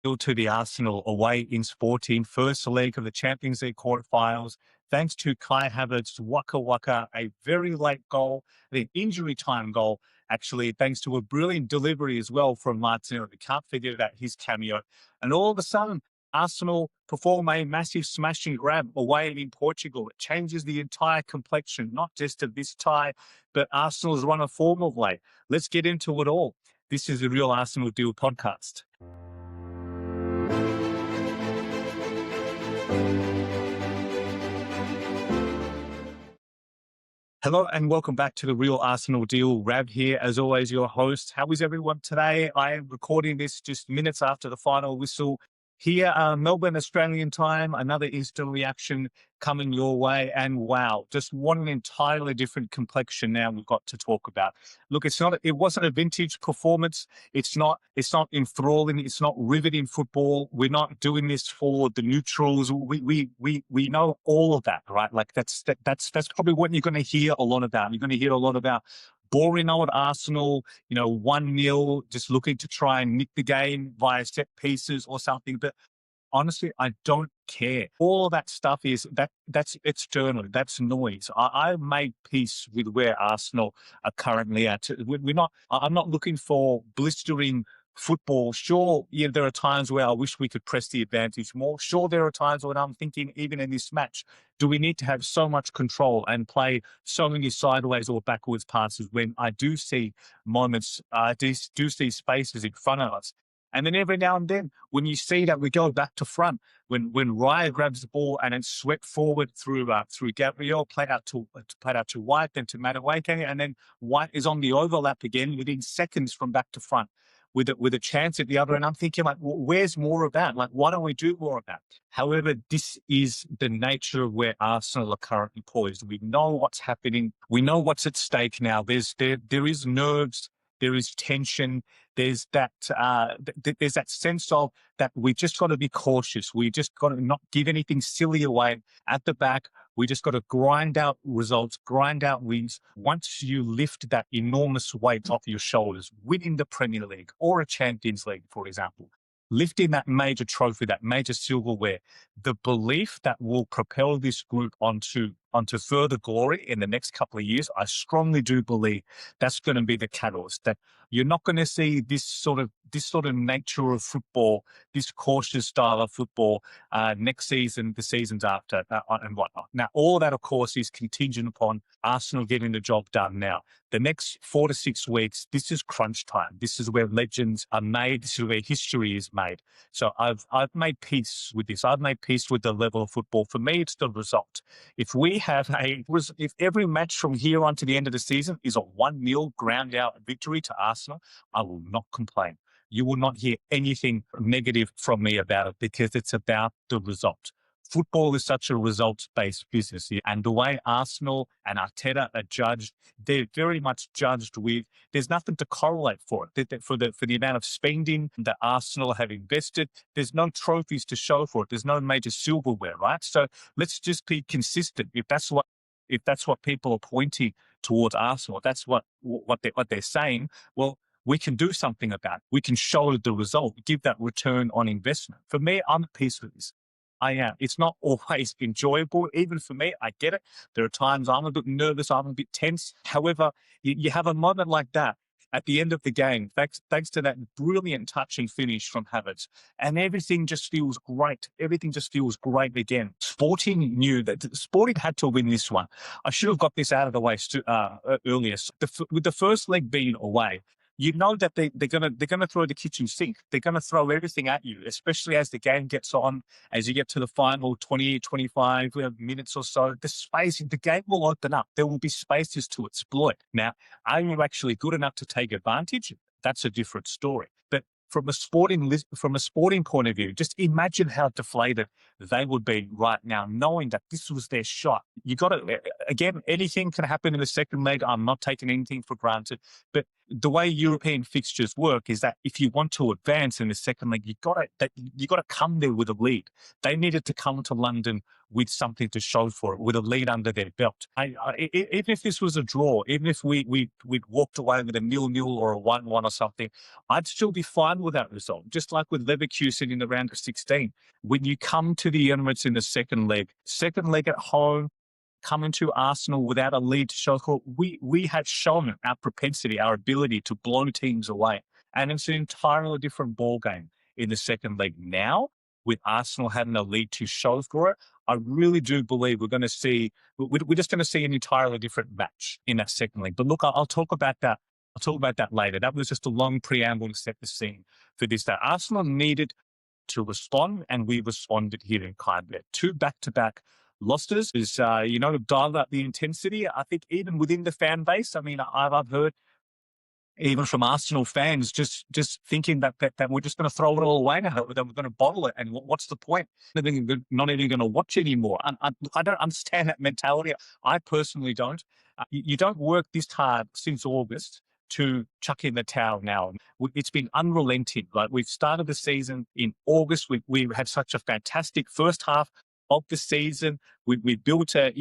To the Arsenal away in Sporting, first leg of the Champions League quarterfinals. Thanks to Kai Havertz, Waka, a very late goal, the injury time goal, actually, thanks to a brilliant delivery as well from Martinelli. We can't forget about his cameo. And all of a sudden, Arsenal perform a massive smash and grab away in Portugal. It changes the entire complexion, not just of this tie, but Arsenal's run of form of late. Let's get into it all. This is the Real Arsenal Deal podcast. Hello and welcome back to the Real Arsenal Deal. Rab here, as always, your host. How is everyone today? I am recording this just minutes after the final whistle. Here, Melbourne, Australian time, another instant reaction coming your way. And wow, just what an entirely different complexion now we've got to talk about. Look, it wasn't a vintage performance. It's not enthralling. It's not riveting football. We're not doing this for the neutrals. We know all of that, right? Like that's probably what you're going to hear a lot about. You're going to hear a lot about boring old Arsenal, 1-0, just looking to try and nick the game via set pieces or something. But honestly, I don't care. All that stuff that's external. That's noise. I made peace with where Arsenal are currently at. I'm not looking for blistering football. Sure, there are times where I wish we could press the advantage more. Sure, there are times when I'm thinking, even in this match, do we need to have so much control and play so many sideways or backwards passes when I do see moments, do see spaces in front of us. And then every now and then, when you see that we go back to front, when Raya grabs the ball and then swept forward through Gabriel, played out to White, then to Madueke, and then White is on the overlap again within seconds from back to front, with a chance at the other end. I'm thinking, like, where's more of that? Like, why don't we do more of that? However, this is the nature of where Arsenal are currently poised. We know what's happening. We know what's at stake now. There is nerves. There is tension. There's that sense of that we just got to be cautious. We just got to not give anything silly away at the back. We just got to grind out results, grind out wins. Once you lift that enormous weight off your shoulders, winning the Premier League or a Champions League, for example, lifting that major trophy, that major silverware, the belief that will propel this group onto further glory in the next couple of years, I strongly do believe that's going to be the catalyst. That you're not going to see this sort of nature of football, this cautious style of football next season, the seasons after, and whatnot. Now, all of that, of course, is contingent upon Arsenal getting the job done now. The next 4 to 6 weeks, this is crunch time. This is where legends are made. This is where history is made. So I've made peace with this. I've made peace with the level of football. For me, it's the result. If every match from here on to the end of the season is a 1-0 ground out victory to Arsenal, I will not complain. You will not hear anything negative from me about it because it's about the result. Football is such a results-based business, and the way Arsenal and Arteta are judged, they're very much judged with. There's nothing to correlate for it. For the amount of spending that Arsenal have invested, there's no trophies to show for it. There's no major silverware, right? So let's just be consistent. If that's what people are pointing towards Arsenal, that's what they're saying. Well, we can do something about it. We can show the result, give that return on investment. For me, I'm at peace with this. I am. It's not always enjoyable. Even for me, I get it. There are times I'm a bit nervous, I'm a bit tense. However, you have a moment like that at the end of the game, thanks to that brilliant touching finish from Havertz, and everything just feels great. Everything just feels great again. Sporting knew that Sporting had to win this one. I should have got this out of the way earlier. With the first leg being away, you know that they're gonna throw the kitchen sink. They're gonna throw everything at you, especially as the game gets on, as you get to the final 20, 25 minutes or so. The game will open up. There will be spaces to exploit. Now, are you actually good enough to take advantage? That's a different story. But from a sporting point of view, just imagine how deflated they would be right now, knowing that this was their shot. You got to, again, anything can happen in the second leg. I'm not taking anything for granted. But the way European fixtures work is that if you want to advance in the second leg, you gotta come there with a lead. They needed to come to London with something to show for it, with a lead under their belt. Even if this was a draw, even if we'd walked away with a 0-0 or a 1-1 or something, I'd still be fine with that result. Just like with Leverkusen in the round of 16. When you come to the Emirates in the second leg at home, coming to Arsenal without a lead to show for, we had shown our propensity, our ability to blow teams away. And it's an entirely different ball game in the second leg now, with Arsenal having a lead to show for it. I really do believe we're just going to see an entirely different match in that second leg. But look, I'll talk about that. I'll talk about that later. That was just a long preamble to set the scene for this. That Arsenal needed to respond, and we responded here in Kai Havertz. 2 back-to-back losses is, dial up the intensity. I think even within the fan base, I mean, I've heard even from Arsenal fans just thinking that we're just going to throw it all away now, that we're going to bottle it, and what's the point? They're not even going to watch anymore. I don't understand that mentality. I personally don't. You don't work this hard since August to chuck in the towel now. It's been unrelenting. Like, we've started the season in August. We've had such a fantastic first half of the season. We built a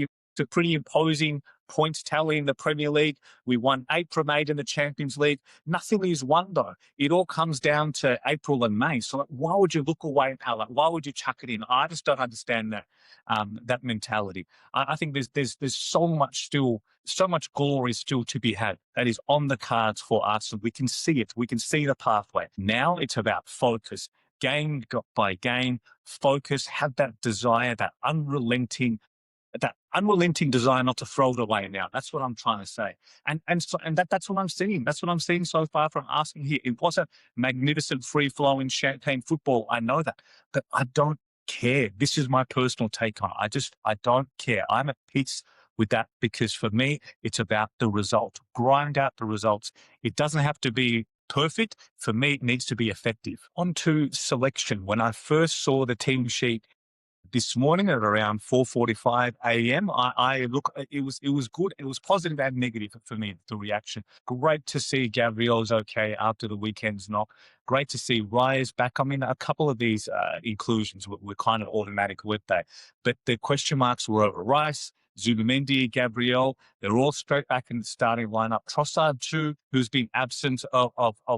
pretty imposing points tally in the Premier League. We won 8 from 8 in the Champions League. Nothing is won, though. It all comes down to April and May. So why would you look away now? Like, why would you chuck it in? I just don't understand that mentality. I think there's so much glory still to be had that is on the cards for us. And we can see it. We can see the pathway. Now it's about focus. Game by game, focus, have that desire, that unrelenting desire not to throw it away now. That's what I'm trying to say. And that's what I'm seeing. That's what I'm seeing so far from Arsenal here. It wasn't magnificent, free-flowing champagne football. I know that. But I don't care. This is my personal take on it. I don't care. I'm at peace with that, because for me, it's about the result. Grind out the results. It doesn't have to be perfect. For me, it needs to be effective. On to selection. When I first saw the team sheet this morning at around 4:45 a.m., it was good. It was positive and negative for me, the reaction. Great to see Gabriel's okay after the weekend's knock. Great to see Raya's back. I mean, a couple of these inclusions were kind of automatic with that. But the question marks were over Rice, Zubimendi, Gabriel. They're all straight back in the starting lineup. Trossard too, who's been absent of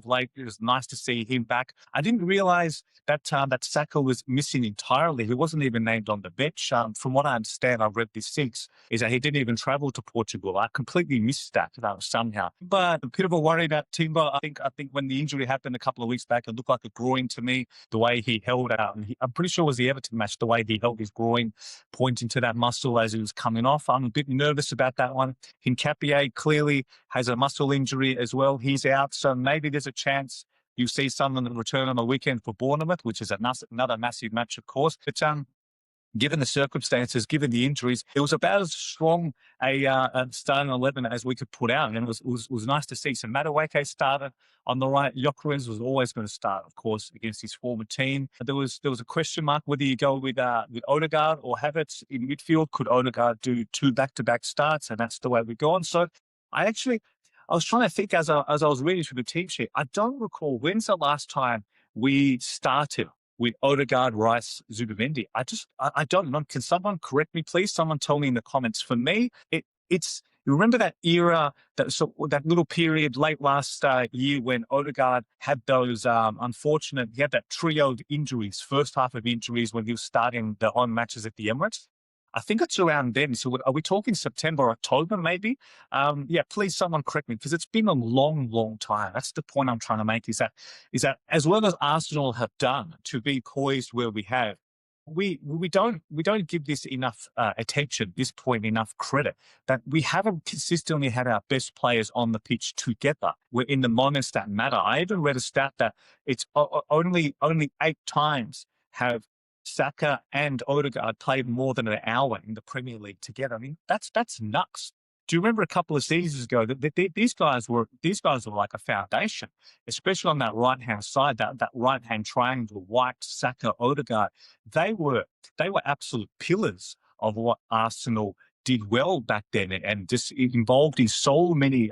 late. It was nice to see him back. I didn't realize that Saka was missing entirely. He wasn't even named on the bench. From what I understand, I've read this since, is that he didn't even travel to Portugal. I completely missed that somehow. But a bit of a worry about Timber. I think when the injury happened a couple of weeks back, it looked like a groin to me, the way he held out. And I'm pretty sure it was the Everton match, the way he held his groin, pointing to that muscle as he was coming off. I'm a bit nervous about that one. Hincapié clearly has a muscle injury as well. He's out. So maybe there's a chance you see someone return on the weekend for Bournemouth, which is another massive match, of course. But given the circumstances, given the injuries, it was about as strong a starting 11 as we could put out. And it was nice to see. So Madueke started on the right. Gyökeres was always going to start, of course, against his former team. There was a question mark whether you go with Odegaard or Havertz in midfield. Could Odegaard do 2 back-to-back starts? And that's the way we're going. So I was trying to think as I was reading through the team sheet. I don't recall when's the last time we started with Odegaard, Rice, Zubimendi. I don't know. Can someone correct me, please? Someone tell me in the comments. For me, it's you remember that era, that little period late last year when Odegaard had those he had that trio of injuries, first half of injuries when he was starting the home matches at the Emirates. I think it's around then. So are we talking September, October, maybe? Yeah, please someone correct me, because it's been a long, long time. That's the point I'm trying to make, is that as well as Arsenal have done to be poised where we have, we don't give this enough attention, this point enough credit, that we haven't consistently had our best players on the pitch together. We're in the moments that matter. I even read a stat that it's only 8 times have Saka and Odegaard played more than an hour in the Premier League together. I mean, that's nuts. Do you remember a couple of seasons ago that these guys were like a foundation, especially on that right hand side, that right hand triangle, White, Saka, Odegaard. They were absolute pillars of what Arsenal did well back then and just involved in so many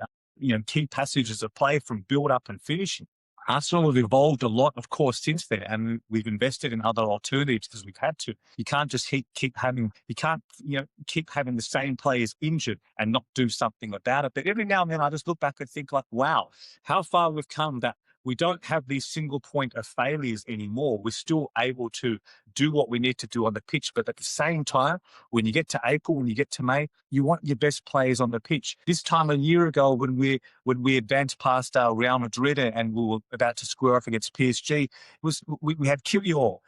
key passages of play from build up and finishing. Arsenal have evolved a lot, of course, since then, and we've invested in other alternatives because we've had to. You can't just keep having the same players injured and not do something about it. But every now and then, I just look back and think, like, wow, how far we've come that we don't have these single point of failures anymore. We're still able to do what we need to do on the pitch. But at the same time, when you get to April, when you get to May, you want your best players on the pitch. This time a year ago, when we advanced past Real Madrid and we were about to square off against PSG, we had Kiwior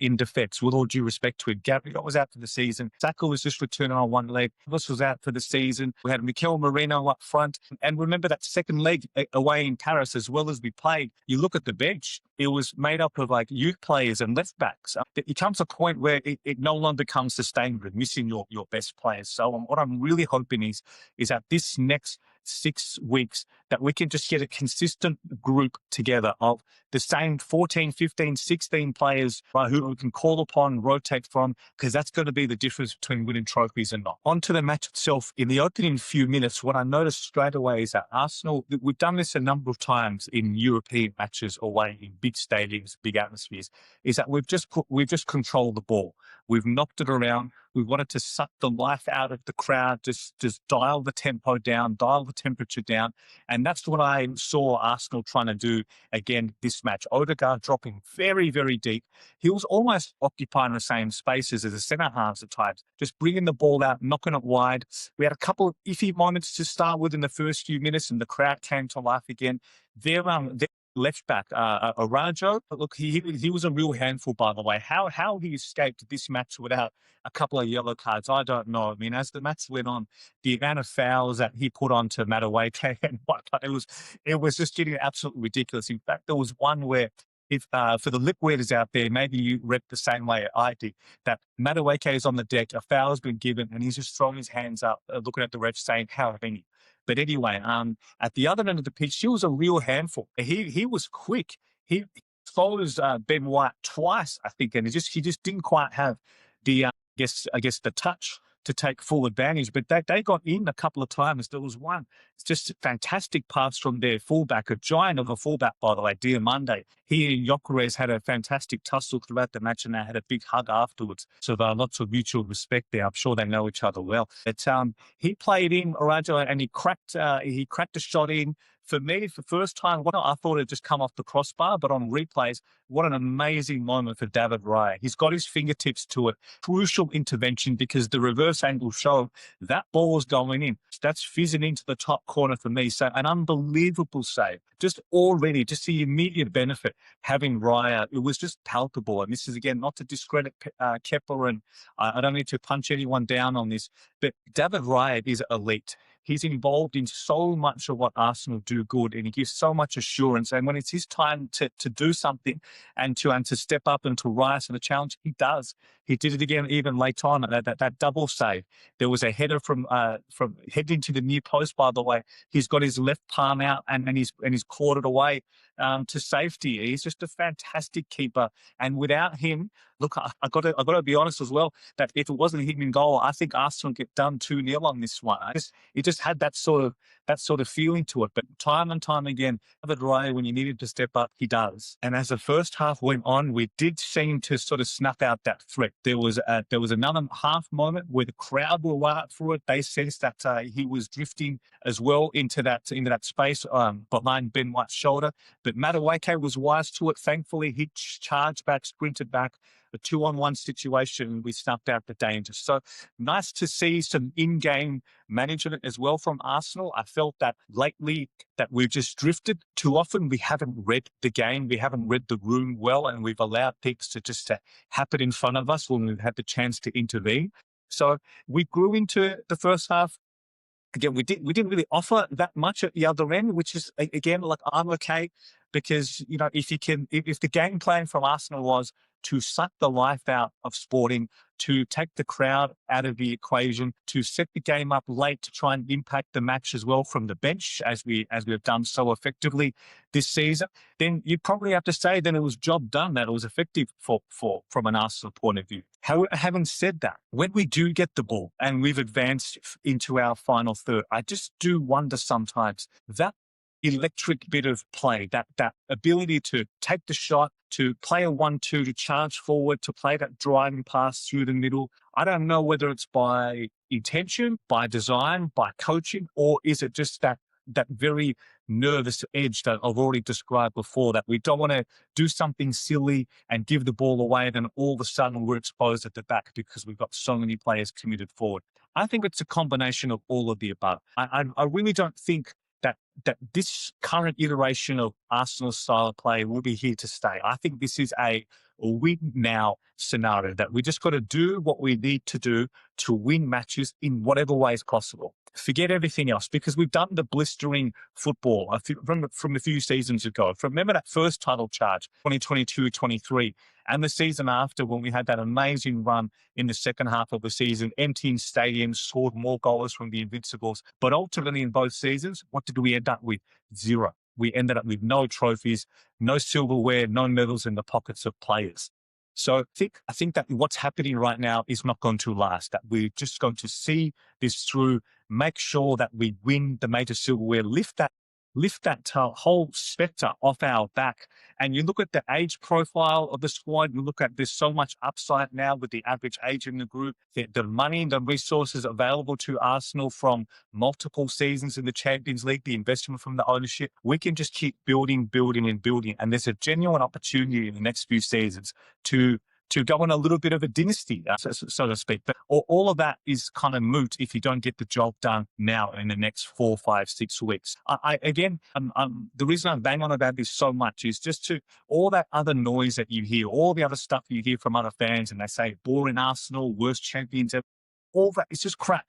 in defence, with all due respect to him. Gabriel was out for the season. Saka was just returning on one leg. Havertz was out for the season. We had Mikel Merino up front. And remember that second leg away in Paris, as well as we played, you look at the bench, it was made up of like youth players and left backs. It comes a point where it no longer becomes sustainable, missing your best players. So what I'm really hoping is that this next 6 weeks that we can just get a consistent group together of the same 14, 15, 16 players who we can call upon, rotate from, because that's going to be the difference between winning trophies and not. On to the match itself. In the opening few minutes, what I noticed straight away is that Arsenal, we've done this a number of times in European matches away in big stadiums, big atmospheres, is that we've just controlled the ball. We've knocked it around. We wanted to suck the life out of the crowd, just dial the tempo down, dial the temperature down. And that's what I saw Arsenal trying to do again this match. Odegaard dropping very, very deep. He was almost occupying the same spaces as the centre-halves at times, just bringing the ball out, knocking it wide. We had a couple of iffy moments to start with in the first few minutes, and the crowd came to life again. Their left back, Arajo, but look, he was a real handful, by the way. How he escaped this match without a couple of yellow cards, I don't know. I mean, as the match went on, the amount of fouls that he put on to Madueke and Waka, it was just getting absolutely ridiculous. In fact, there was one where, if for the lip readers out there, maybe you read the same way I did, that Madueke is on the deck, a foul has been given, and he's just throwing his hands up, looking at the ref saying, how many? But anyway, at the other end of the pitch, she was a real handful. He was quick. He follows Ben White twice, I think, and he just didn't quite have the I guess the touch to take full advantage. But they got in a couple of times. There was one. It's just a fantastic pass from their fullback, a giant of a fullback, by the way, Diomande. He and Gyökeres had a fantastic tussle throughout the match, and they had a big hug afterwards. So there are lots of mutual respect there. I'm sure they know each other well. But he played in Arajo, and he cracked a shot in. For me, for the first time, I thought it had just come off the crossbar, but on replays, what an amazing moment for David Raya. He's got his fingertips to it. Crucial intervention, because the reverse angle showed that ball was going in. That's fizzing into the top corner for me. So an unbelievable save. Just the immediate benefit having Raya, it was just palpable. And this is, again, not to discredit Kepa, and I don't need to punch anyone down on this, but David Raya is elite. He's involved in so much of what Arsenal do good, and he gives so much assurance. And when it's his time to do something and to step up and to rise to the challenge, he does. He did it again even later on, that double save. There was a header from heading to the near post, by the way. He's got his left palm out and he's clawed it away to safety. He's just a fantastic keeper. And without him, look, I got to be honest as well, that if it wasn't him in goal, I think Arsenal get done 2-0 on this one. It just had that sort of feeling to it. But time and time again, David Raya, when you needed to step up, he does. And as the first half went on, we did seem to sort of snuff out that threat. There was another half moment where the crowd were right through it. They sensed that he was drifting as well into that space behind Ben White's shoulder. But Madueke was wise to it. Thankfully, he charged back, sprinted back. A 2-on-1 situation, we snuffed out the danger. So nice to see some in-game management as well from Arsenal. I felt that lately that we've just drifted too often. We haven't read the game. We haven't read the room well, and we've allowed things to happen in front of us when we've had the chance to intervene. So we grew into the first half. Again, we didn't really offer that much at the other end, which is, again, like, I'm okay. because, you know, if the game plan from Arsenal was to suck the life out of Sporting, to take the crowd out of the equation, to set the game up late to try and impact the match as well from the bench, as we've done so effectively this season, then you probably have to say that it was job done, that it was effective from an Arsenal point of view. Having said that, when we do get the ball and we've advanced into our final third, I just do wonder sometimes that electric bit of play, that ability to take the shot, to play a 1-2, to charge forward, to play that driving pass through the middle. I don't know whether it's by intention, by design, by coaching, or is it just that very nervous edge that I've already described before, that we don't want to do something silly and give the ball away, then all of a sudden we're exposed at the back because we've got so many players committed forward. I think it's a combination of all of the above. I really don't think that this current iteration of Arsenal's style of play will be here to stay. I think this is a win now scenario, that we just got to do what we need to do to win matches in whatever way is possible. Forget everything else, because we've done the blistering football from a few seasons ago. Remember that first title charge, 2022-23, and the season after, when we had that amazing run in the second half of the season, emptying stadiums, scored more goals from the Invincibles. But ultimately in both seasons, what did we end up with? Zero. We ended up with no trophies, no silverware, no medals in the pockets of players. So I think that what's happening right now is not going to last, that we're just going to see this through, make sure that we win the major silverware, lift that whole spectre off our back. And you look at the age profile of the squad, you look at, there's so much upside now with the average age in the group, the money and the resources available to Arsenal from multiple seasons in the Champions League, the investment from the ownership. We can just keep building. And there's a genuine opportunity in the next few seasons to go on a little bit of a dynasty, so to speak. But all of that is kind of moot if you don't get the job done now in the next 4, 5, 6 weeks. The reason I bang on about this so much is just to all that other noise that you hear, all the other stuff you hear from other fans, and they say boring Arsenal, worst champions ever. All that is just crap.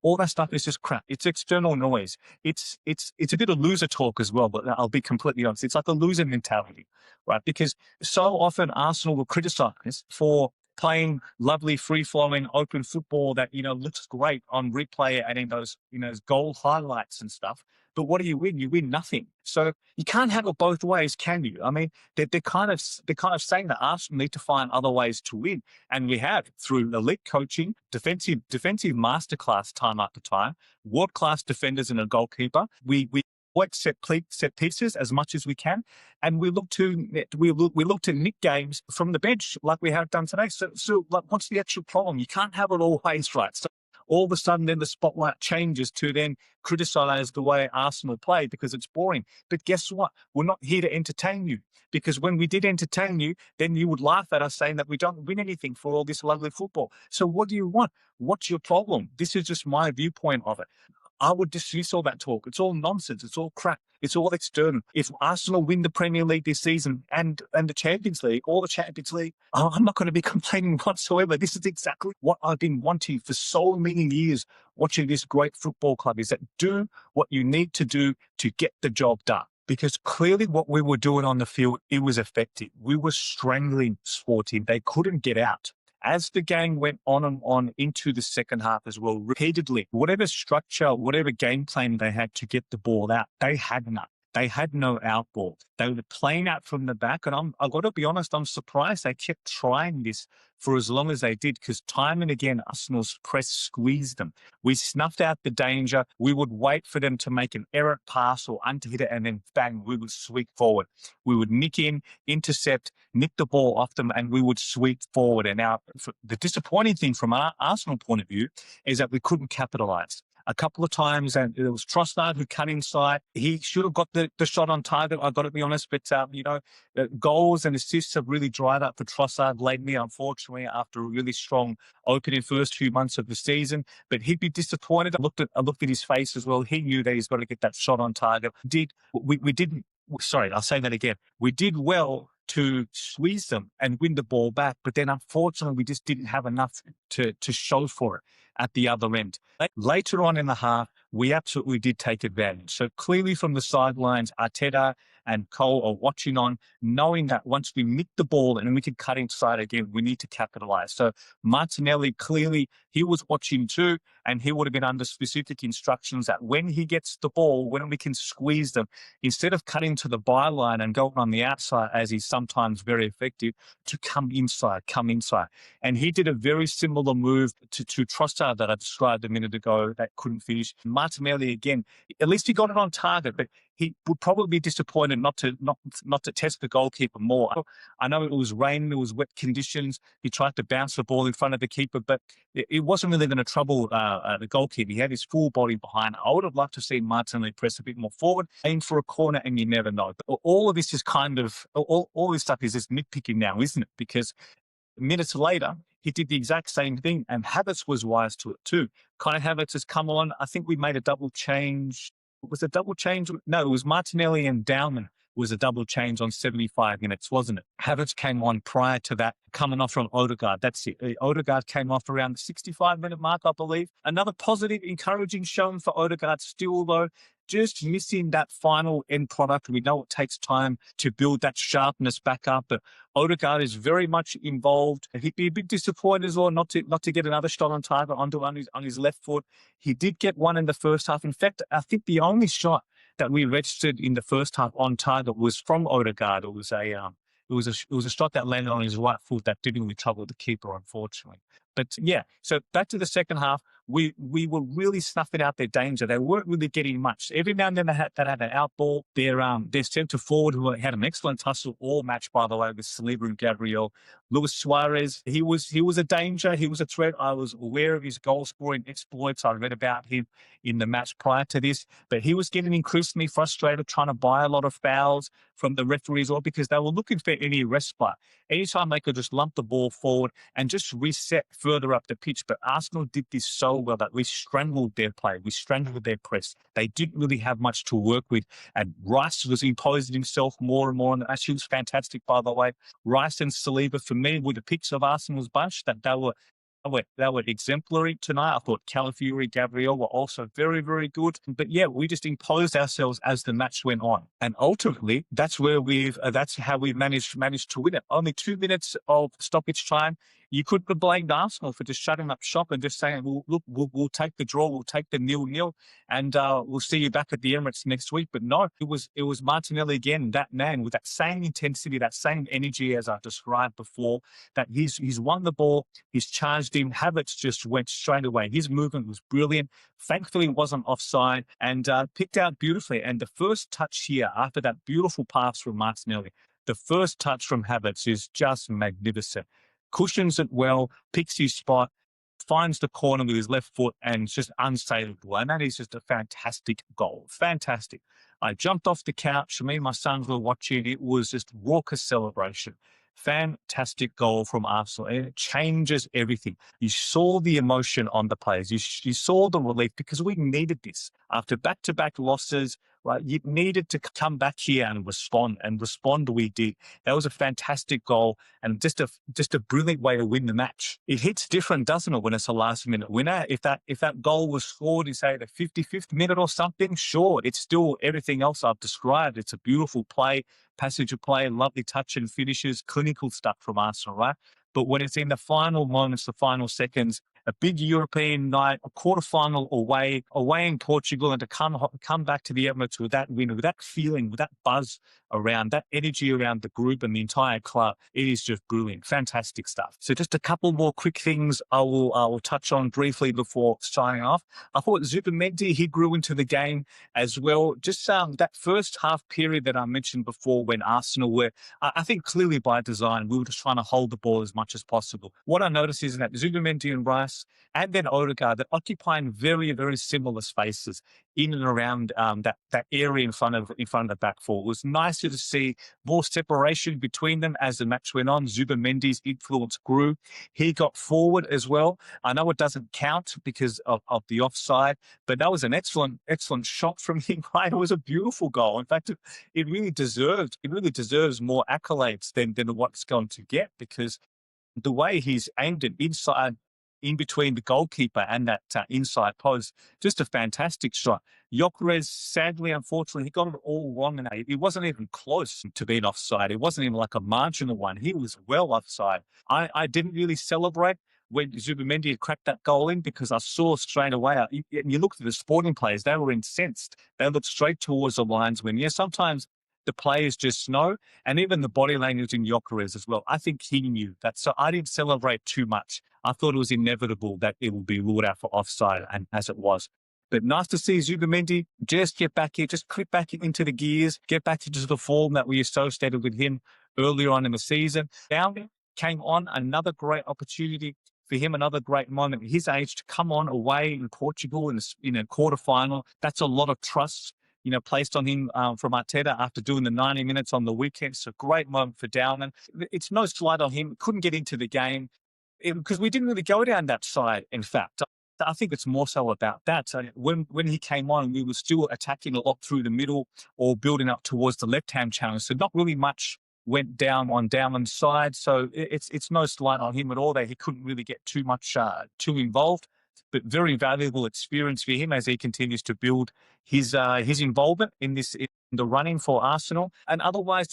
All that stuff is just crap. It's external noise. It's a bit of loser talk as well, but I'll be completely honest. It's like a loser mentality, right? Because so often Arsenal will criticize for playing lovely, free-flowing, open football that, you know, looks great on replay and in those, you know, goal highlights and stuff. But what do you win? You win nothing. So you can't have it both ways, can you? I mean, they're kind of saying that Arsenal need to find other ways to win, and we have through elite coaching, defensive masterclass time after time, world-class defenders and a goalkeeper. We work set pieces as much as we can, and we look to nick games from the bench like we have done today. So like, what's the actual problem? You can't have it always right. So all of a sudden, then the spotlight changes to then criticize the way Arsenal play because it's boring. But guess what? We're not here to entertain you, because when we did entertain you, then you would laugh at us saying that we don't win anything for all this lovely football. So what do you want? What's your problem? This is just my viewpoint of it. I would dismiss all that talk. It's all nonsense. It's all crap. It's all external. If Arsenal win the Premier League this season and the Champions League, I'm not going to be complaining whatsoever. This is exactly what I've been wanting for so many years, watching this great football club, is that do what you need to do to get the job done. Because clearly what we were doing on the field, it was effective. We were strangling Sporting. They couldn't get out. As the game went on and on into the second half as well, repeatedly, whatever structure, whatever game plan they had to get the ball out, they had none. They had no outball. They were playing out from the back. And I've got to be honest, I'm surprised they kept trying this for as long as they did, because time and again, Arsenal's press squeezed them. We snuffed out the danger. We would wait for them to make an errant pass or under-hit it, and then bang, we would sweep forward. We would nick in, intercept, nick the ball off them, and we would sweep forward. And now the disappointing thing from our Arsenal point of view is that we couldn't capitalize. A couple of times, and it was Trossard who cut inside. He should have got the shot on target, I've got to be honest. But, goals and assists have really dried up for Trossard lately, unfortunately, after a really strong opening first few months of the season. But he'd be disappointed. I looked at his face as well. He knew that he's got to get that shot on target. I'll say that again. We did well to squeeze them and win the ball back, but then unfortunately we just didn't have enough to show for it at the other end. Later on in the half, we absolutely did take advantage. So clearly from the sidelines, Arteta and Cole are watching on, knowing that once we nick the ball and we can cut inside again, we need to capitalize. So Martinelli, clearly, he was watching too, and he would have been under specific instructions that when he gets the ball, when we can squeeze them, instead of cutting to the byline and going on the outside, as he's sometimes very effective, to come inside. And he did a very similar move to Trossard that I described a minute ago that couldn't finish. Martinelli, again, at least he got it on target, but he would probably be disappointed not to test the goalkeeper more. I know it was rain, it was wet conditions. He tried to bounce the ball in front of the keeper, but it wasn't really going to trouble the goalkeeper. He had his full body behind. I would have liked to see Martinelli press a bit more forward, aim for a corner, and you never know. But all of this is kind of, all this stuff is just nitpicking now, isn't it? Because minutes later, he did the exact same thing, and Havertz was wise to it too. Kai Havertz has come on. I think we made a double change. Was it a double change? No, it was Martinelli and Dowman was a double change on 75 minutes, wasn't it? Havertz came on prior to that, coming off from Odegaard. That's it. Odegaard came off around the 65-minute mark, I believe. Another positive, encouraging showing for Odegaard still, though. Just missing that final end product. We know it takes time to build that sharpness back up, but Odegaard is very much involved. He'd be a bit disappointed as well not to get another shot on target on his left foot. He did get one in the first half. In fact, I think the only shot that we registered in the first half on target was from Odegaard. It was a shot that landed on his right foot that didn't really trouble the keeper, unfortunately. But yeah, so back to the second half, we were really snuffing out their danger. They weren't really getting much. Every now and then they had an out ball. Their centre forward, who had an excellent tussle all match, by the way, with Saliba and Gabriel. Luis Suarez, he was a danger. He was a threat. I was aware of his goal scoring exploits. I read about him in the match prior to this, but he was getting increasingly frustrated, trying to buy a lot of fouls from the referees, or because they were looking for any respite. Anytime they could just lump the ball forward and just reset further up the pitch. But Arsenal did this so well that we strangled their play. We strangled their press. They didn't really have much to work with. And Rice was imposing himself more and more. And actually, was fantastic, by the way. Rice and Saliba, for me, were the picks of Arsenal's bunch, that they were exemplary tonight. I thought Calafiori, Gabriel were also very, very good. But yeah, we just imposed ourselves as the match went on. And ultimately, that's how we managed to win it. Only 2 minutes of stoppage time. You could have blamed Arsenal for just shutting up shop and just saying, well, look, we'll take the draw, we'll take the 0-0, and we'll see you back at the Emirates next week. But no, it was Martinelli again, that man with that same intensity, that same energy as I described before, that he's won the ball, he's charged in. Havertz just went straight away. His movement was brilliant. Thankfully, it wasn't offside, and picked out beautifully. And the first touch here, after that beautiful pass from Martinelli, the first touch from Havertz is just magnificent. Cushions it well, picks his spot, finds the corner with his left foot, and it's just unsavable. And that is just a fantastic goal. Fantastic. I jumped off the couch. Me and my sons were watching. It was just raucous celebration. Fantastic goal from Arsenal. And it changes everything. You saw the emotion on the players. You saw the relief, because we needed this. After back-to-back losses, right, you needed to come back here and respond we did. That was a fantastic goal, and just a brilliant way to win the match. It hits different, doesn't it, when it's a last-minute winner? If that goal was scored in, say, the 55th minute or something, sure, it's still everything else I've described. It's a beautiful play, passage of play, lovely touch and finishes, clinical stuff from Arsenal, right? But when it's in the final moments, the final seconds, a big European night, a quarterfinal away in Portugal, and to come back to the Emirates with that win, with that feeling, with that buzz around, that energy around the group and the entire club, it is just brilliant. Fantastic stuff. So just a couple more quick things I will touch on briefly before signing off. I thought Zubimendi, he grew into the game as well. Just that first half period that I mentioned before, when Arsenal were, I think clearly by design, we were just trying to hold the ball as much as possible. What I noticed is that Zubimendi and Rice, and then Odegaard, that occupying very, very similar spaces in and around that area in front of the back four. It was nicer to see more separation between them as the match went on. Zubimendi's influence grew. He got forward as well. I know it doesn't count because of the offside, but that was an excellent shot from him. Right? It was a beautiful goal. In fact, it really deserves more accolades than what it's going to get, because the way he's aimed it inside in between the goalkeeper and that inside post. Just a fantastic shot. Gyökeres, sadly, unfortunately, he got it all wrong, and it wasn't even close to being offside. It wasn't even like a marginal one. He was well offside. I didn't really celebrate when Zubimendi had cracked that goal in, because I saw straight away, and you looked at the Sporting players, they were incensed. They looked straight towards the linesman. Yeah, sometimes the players just know, and even the body language in Gyökeres as well. I think he knew that. So I didn't celebrate too much. I thought it was inevitable that it would be ruled out for offside, and as it was. But nice to see Zubimendi just get back here, just clip back into the gears, get back into the form that we associated with him earlier on in the season. Now came on another great opportunity for him, another great moment at his age to come on away in Portugal in a quarterfinal. That's a lot of trust, placed on him from Arteta after doing the 90 minutes on the weekend. It's a great moment for Dowman. It's no slight on him. Couldn't get into the game because we didn't really go down that side, in fact. I think it's more so about that. So when he came on, we were still attacking a lot through the middle or building up towards the left-hand channel. So not really much went down on Dowman's side. So it's no slight on him at all that he couldn't really get too involved, but very valuable experience for him as he continues to build his involvement in the running for Arsenal. And otherwise,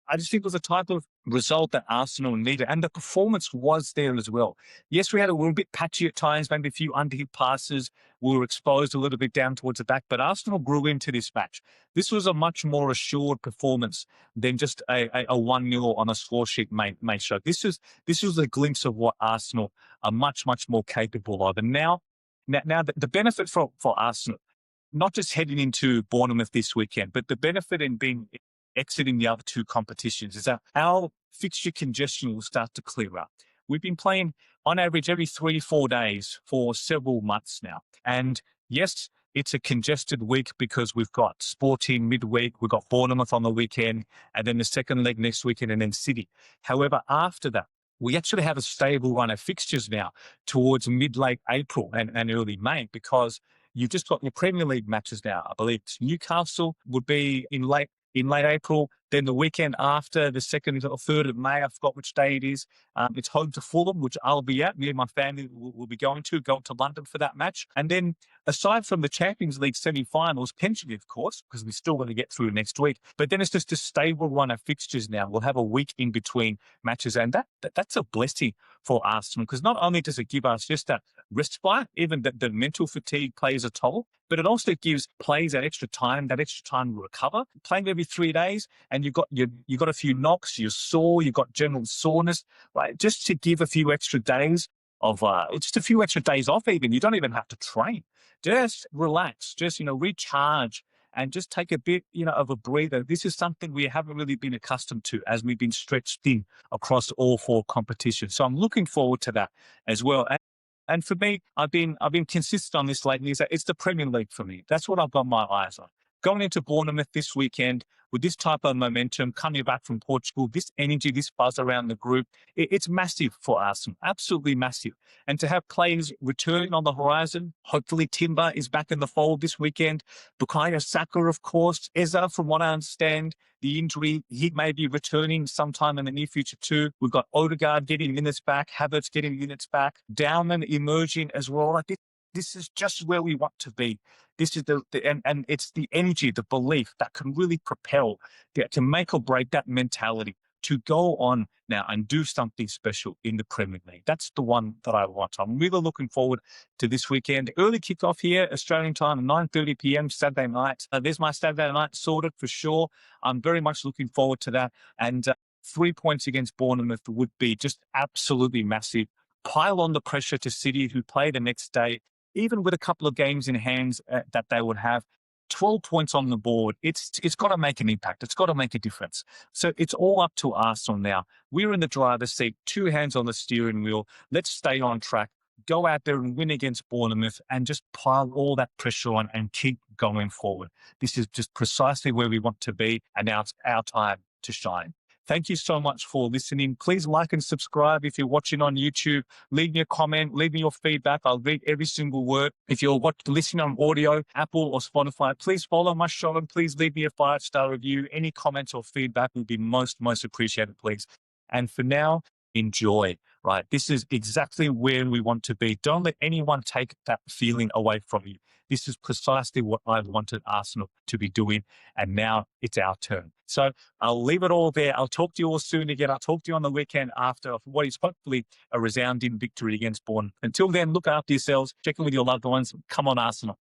I just think it was a type of result that Arsenal needed, and the performance was there as well. Yes, we had a little bit patchy at times, maybe a few underhit passes. We were exposed a little bit down towards the back, but Arsenal grew into this match. This was a much more assured performance than just a 1-0 on a score sheet may show. This was a glimpse of what Arsenal are much, much more capable of. And now the benefit for Arsenal, not just heading into Bournemouth this weekend, but the benefit in exiting the other two competitions is that our fixture congestion will start to clear up. We've been playing on average every 3-4 days for several months now. And yes, it's a congested week because we've got Sporting midweek, we've got Bournemouth on the weekend, and then the second leg next weekend, and then City. However, after that, we actually have a stable run of fixtures now towards mid-late April and early May, because you've just got your Premier League matches now. I believe Newcastle would be in late April. Then the weekend after, the 2nd or 3rd of May, I forgot which day it is. It's home to Fulham, which I'll be at. Me and my family will be going to London for that match. And then aside from the Champions League semi-finals, potentially, of course, because we're still going to get through next week, but then it's just a stable run of fixtures now. We'll have a week in between matches, and that's a blessing for Arsenal, because not only does it give us just that respite, even the mental fatigue plays a toll, but it also gives players that extra time to recover. Playing every 3 days, and you've got a few knocks, you're sore, you've got general soreness, right? Just to give a few extra days of just a few extra days off. Even you don't even have to train. Just relax, just recharge, and just take a bit of a breather. This is something we haven't really been accustomed to as we've been stretched thin across all 4 competitions. So I'm looking forward to that as well. And for me, I've been consistent on this lately. Is that it's the Premier League for me. That's what I've got my eyes on. Going into Bournemouth this weekend with this type of momentum, coming back from Portugal, this energy, this buzz around the group, it's massive for Arsenal, absolutely massive. And to have players returning on the horizon, hopefully Timber is back in the fold this weekend. Bukayo Saka, of course. Eza, from what I understand, the injury, he may be returning sometime in the near future too. We've got Odegaard getting minutes back, Havertz getting minutes back, Dowman emerging as well. Like this is just where we want to be. This is and it's the energy, the belief that can really propel, to make or break that mentality to go on now and do something special in the Premier League. That's the one that I want. I'm really looking forward to this weekend. Early kickoff here, Australian time, 9:30 p.m. Saturday night. There's my Saturday night sorted for sure. I'm very much looking forward to that. And 3 points against Bournemouth would be just absolutely massive. Pile on the pressure to City, who play the next day. Even with a couple of games in hands that they would have, 12 points on the board, it's got to make an impact. It's got to make a difference. So it's all up to Arsenal now. We're in the driver's seat, 2 hands on the steering wheel. Let's stay on track, go out there and win against Bournemouth, and just pile all that pressure on and keep going forward. This is just precisely where we want to be, and now it's our time to shine. Thank you so much for listening. Please like and subscribe if you're watching on YouTube. Leave me a comment, leave me your feedback. I'll read every single word. If you're listening on audio, Apple or Spotify, please follow my show and please leave me a 5-star review. Any comments or feedback would be most appreciated, please. And for now, enjoy, right? This is exactly where we want to be. Don't let anyone take that feeling away from you. This is precisely what I wanted Arsenal to be doing, and now it's our turn. So I'll leave it all there. I'll talk to you all soon again. I'll talk to you on the weekend after what is hopefully a resounding victory against Bournemouth. Until then, look after yourselves, check in with your loved ones. Come on, Arsenal.